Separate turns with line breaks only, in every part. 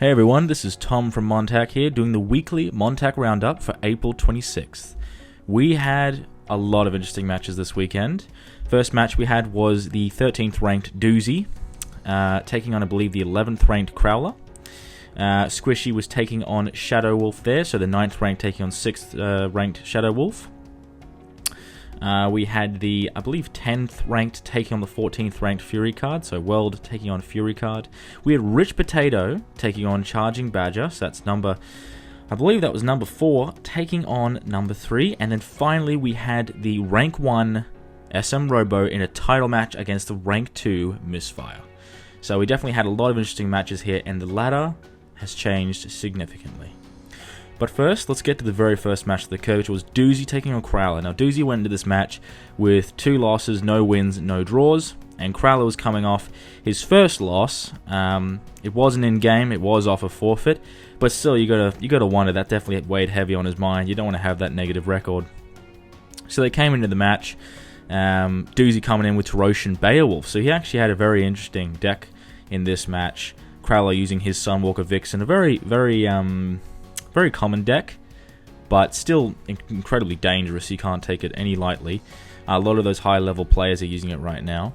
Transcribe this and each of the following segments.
Hey everyone, this is Tom from MonTac here, doing the weekly MonTac Round-Up for April 26th. We had a lot of interesting matches this weekend. First match we had was the 13th ranked Doozy, taking on, I believe, the 11th ranked Crowler. Squishy was taking on Shadow Wolf there, so the 9th ranked taking on 6th ranked Shadow Wolf. We had the, I believe, 10th ranked taking on the 14th ranked Fury card, so World taking on Fury card. We had Rich Potato taking on Charging Badger, so that's I believe that was number 4, taking on number 3. And then finally we had the rank 1 SM Robo in a title match against the rank 2 Misfire. So we definitely had a lot of interesting matches here, and the ladder has changed significantly. But first, let's get to the very first match of the card, which was Doozy taking on Crowler. Now, Doozy went into this match with 2 losses, no wins, no draws, and Crowler was coming off his first loss. It wasn't in game; it was off a forfeit, but still, you gotta wonder, that definitely weighed heavy on his mind. You don't want to have that negative record. So they came into the match. Doozy coming in with Terosian Beowulf, so he actually had a very interesting deck in this match. Crowler using his Sunwalker Vixen, a very common deck, but still incredibly dangerous. You can't take it any lightly. A lot of those high-level players are using it right now.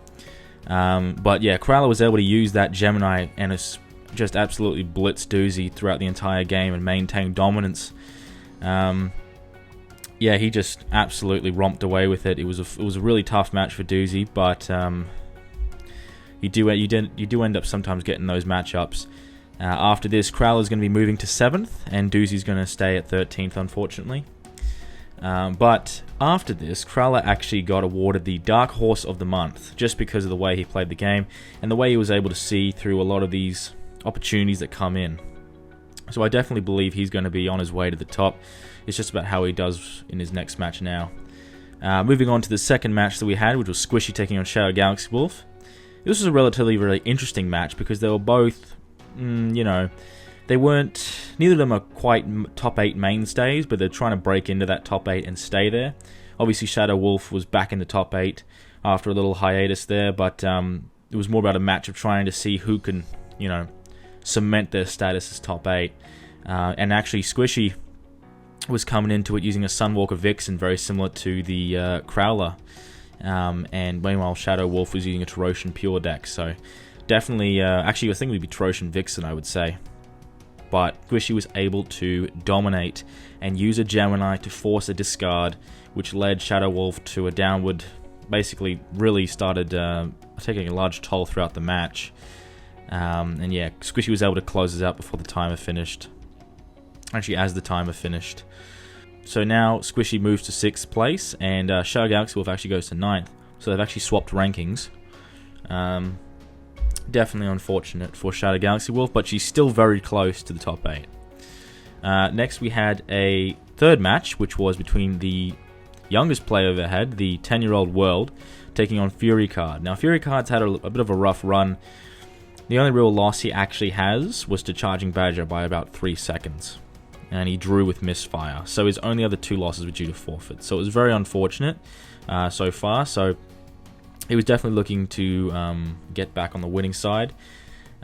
But yeah, Crowler was able to use that Gemini and just absolutely blitz Doozy throughout the entire game and maintain dominance. Yeah, he just absolutely romped away with it. It was a really tough match for Doozy, but you do end up sometimes getting those matchups. After this, Crowler's going to be moving to 7th, and Doozy's going to stay at 13th, unfortunately. But after this, Crowler actually got awarded the Dark Horse of the Month, just because of the way he played the game, and the way he was able to see through a lot of these opportunities that come in. So I definitely believe he's going to be on his way to the top. It's just about how he does in his next match now. Moving on to the second match that we had, which was Squishy taking on Shadow Galaxy Wolf. This was a relatively really interesting match because they were both, neither of them are quite top 8 mainstays, but they're trying to break into that top 8 and stay there. Obviously, Shadow Wolf was back in the top 8 after a little hiatus there, but it was more about a match of trying to see who can, cement their status as top 8. And actually, Squishy was coming into it using a Sunwalker Vixen, very similar to the Crowler. And meanwhile, Shadow Wolf was using a Terosian Pure deck, so definitely, actually I think it would be Terosian Vixen, I would say. But Squishy was able to dominate and use a Gemini to force a discard, which led Shadow Wolf to a downward, basically really started taking a large toll throughout the match. And yeah, Squishy was able to close this out before the timer finished. Actually, as the timer finished. So now Squishy moves to 6th place, and Shadow Galaxy Wolf actually goes to 9th. So they've actually swapped rankings. Definitely unfortunate for Shadow Galaxy Wolf, but she's still very close to the top 8. Next we had a third match, which was between the youngest player they had, the 10-year-old World, taking on Fury Card. Now Fury Card's had a bit of a rough run. The only real loss he actually has was to Charging Badger by about 3 seconds. And he drew with Misfire. So his only other 2 losses were due to forfeit. So it was very unfortunate so far. So he was definitely looking to get back on the winning side.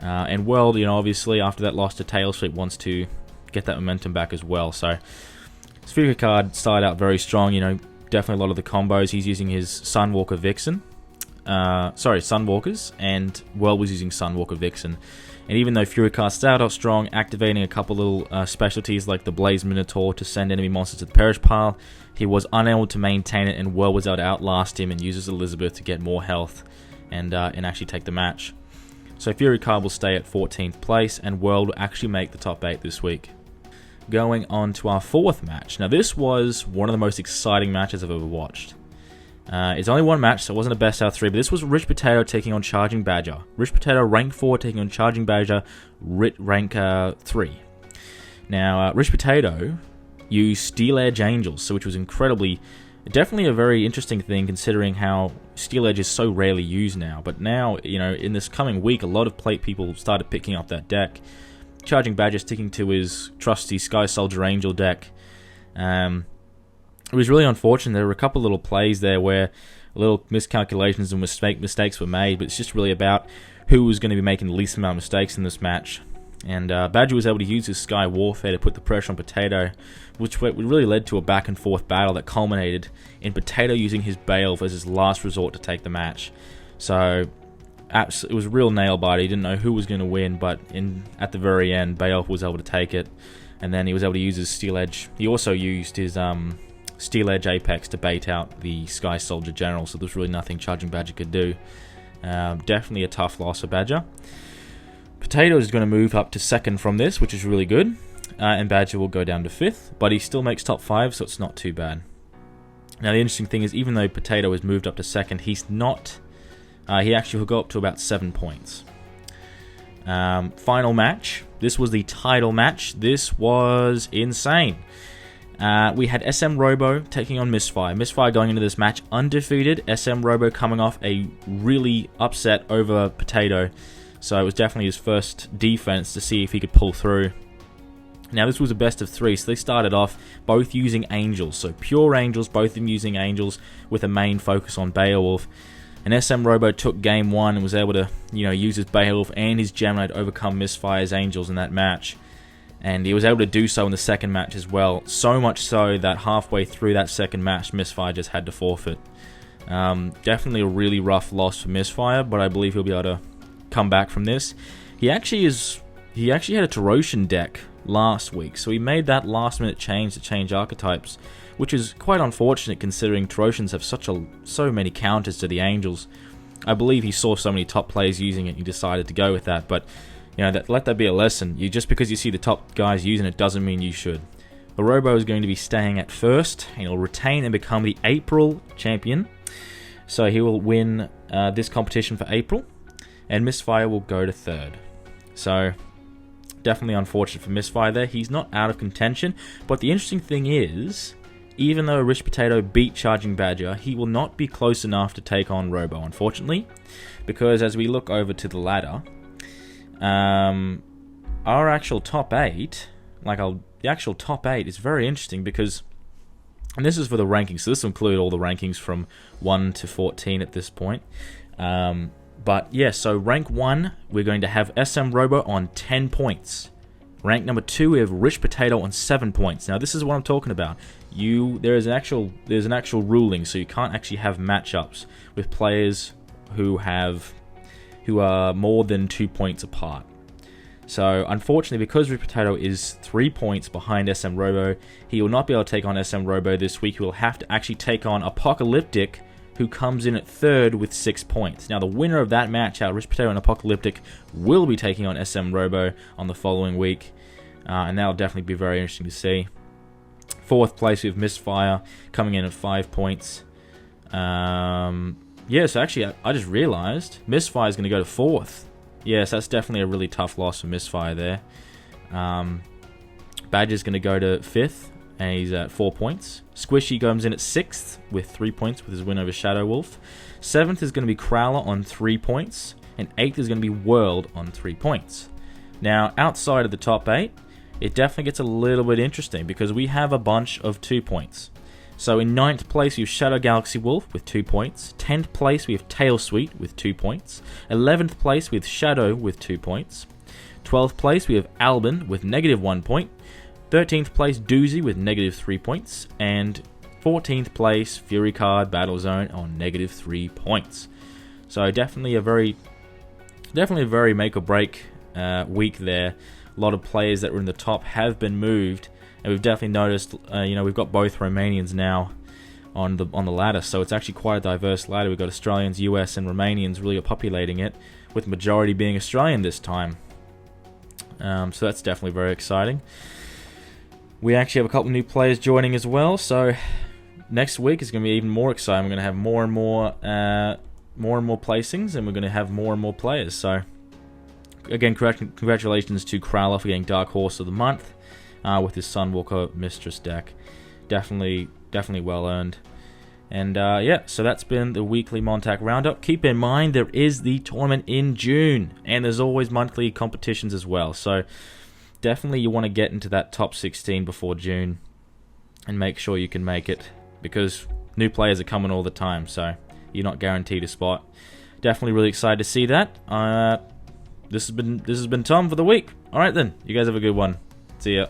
And World, obviously after that loss to Tailsweep, wants to get that momentum back as well. So Fury Card started out very strong. Definitely a lot of the combos. He's using his Sunwalker Vixen. Sunwalkers, and World was using Sunwalker Vixen. And even though Fury Card started out strong, activating a couple little specialties like the Blaze Minotaur to send enemy monsters to the Perish Pile, he was unable to maintain it, and World was able to outlast him and uses Elizabeth to get more health and actually take the match. So Fury Card will stay at 14th place, and World will actually make the top 8 this week. Going on to our 4th match. Now this was one of the most exciting matches I've ever watched. It's only one match, so it wasn't a best out of 3, but this was Rich Potato taking on Charging Badger. Rich Potato rank 4 taking on Charging Badger rank 3. Now, Rich Potato used Steel Edge Angels, which was definitely a very interesting thing considering how Steel Edge is so rarely used now. But now, in this coming week, a lot of people started picking up that deck. Charging Badger sticking to his trusty Sky Soldier Angel deck. It was really unfortunate. There were a couple little plays there where little miscalculations and mistakes were made, but it's just really about who was going to be making the least amount of mistakes in this match. And Badger was able to use his Sky Warfare to put the pressure on Potato, which really led to a back and forth battle that culminated in Potato using his Beowulf as his last resort to take the match. So it was a real nail biter. He didn't know who was going to win, but at the very end, Beowulf was able to take it, and then he was able to use his Steel Edge. He also used his Steel Edge Apex to bait out the Sky Soldier General, so there's really nothing Charging Badger could do. Definitely a tough loss for Badger. Potato is going to move up to 2nd from this, which is really good, and Badger will go down to 5th, but he still makes top 5, so it's not too bad. Now the interesting thing is, even though Potato has moved up to 2nd, he's not. He actually will go up to about 7 points. Final match. This was the title match. This was insane. We had SM Robo taking on Misfire. Misfire going into this match undefeated. SM Robo coming off a really upset over Potato. So it was definitely his first defense to see if he could pull through. Now this was a best of 3, so they started off both using Angels. So pure Angels, both of them using Angels with a main focus on Beowulf. And SM Robo took game 1 and was able to, use his Beowulf and his Gemini to overcome Misfire's Angels in that match. And he was able to do so in the second match as well. So much so that halfway through that second match, Misfire just had to forfeit. Definitely a really rough loss for Misfire, but I believe he'll be able to come back from this. He actually had a Terosian deck last week, so he made that last minute change to change archetypes, which is quite unfortunate considering Terosians have so many counters to the Angels. I believe he saw so many top players using it, he decided to go with that, but let that be a lesson. Just because you see the top guys using it doesn't mean you should. The Robo is going to be staying at 1st, and he'll retain and become the April champion, so he will win this competition for April. And Misfire will go to 3rd. So, definitely unfortunate for Misfire there. He's not out of contention. But the interesting thing is, even though Rich Potato beat Charging Badger, he will not be close enough to take on Robo, unfortunately. Because as we look over to the ladder, our actual top 8, the actual top 8 is very interesting because, and this is for the rankings, so this will include all the rankings from 1 to 14 at this point. But yeah, so rank 1, we're going to have SM Robo on 10 points. Rank number 2, we have Rich Potato on 7 points. Now this is what I'm talking about. There's an actual ruling, so you can't actually have matchups with players who are more than 2 points apart. So unfortunately, because Rich Potato is 3 points behind SM Robo, he will not be able to take on SM Robo this week. He will have to actually take on Apocalyptic, who comes in at 3rd with 6 points. Now the winner of that match, Rich Potato and Apocalyptic, will be taking on SM Robo on the following week, and that'll definitely be very interesting to see. 4th place, we have Misfire coming in at 5 points. So actually I just realized Misfire is going to go to 4th. Yes, that's definitely a really tough loss for Misfire there. Badger's going to go to 5th, and he's at 4 points. Squishy comes in at 6th with 3 points with his win over Shadow Wolf. 7th is going to be Crowler on 3 points. And 8th is going to be World on 3 points. Now, outside of the top 8, it definitely gets a little bit interesting because we have a bunch of 2 points. So in 9th place, we have Shadow Galaxy Wolf with 2 points. 10th place, we have Tail Sweet with 2 points. 11th place, we have Shadow with 2 points. 12th place, we have Albin with -1 point. 13th place, Doozy with -3 points. And 14th place, Fury Card Battle Zone on -3 points. So definitely a very make or break week there. A lot of players that were in the top have been moved, and we've definitely noticed. We've got both Romanians now on the ladder, so it's actually quite a diverse ladder. We've got Australians, US, and Romanians really populating it, with the majority being Australian this time. So that's definitely very exciting. We actually have a couple of new players joining as well, so next week is going to be even more exciting. We're going to have more and more placings, and we're going to have more and more players. So again, congratulations to Crowler for getting Dark Horse of the Month with his Sunwalker Mistress deck. Definitely well earned. And so that's been the weekly MonTac Roundup. Keep in mind there is the tournament in June, and there's always monthly competitions as well. So definitely you want to get into that top 16 before June and make sure you can make it, because new players are coming all the time, so you're not guaranteed a spot. Definitely really excited to see that. This has been Tom for the week. Alright then, you guys have a good one. See ya.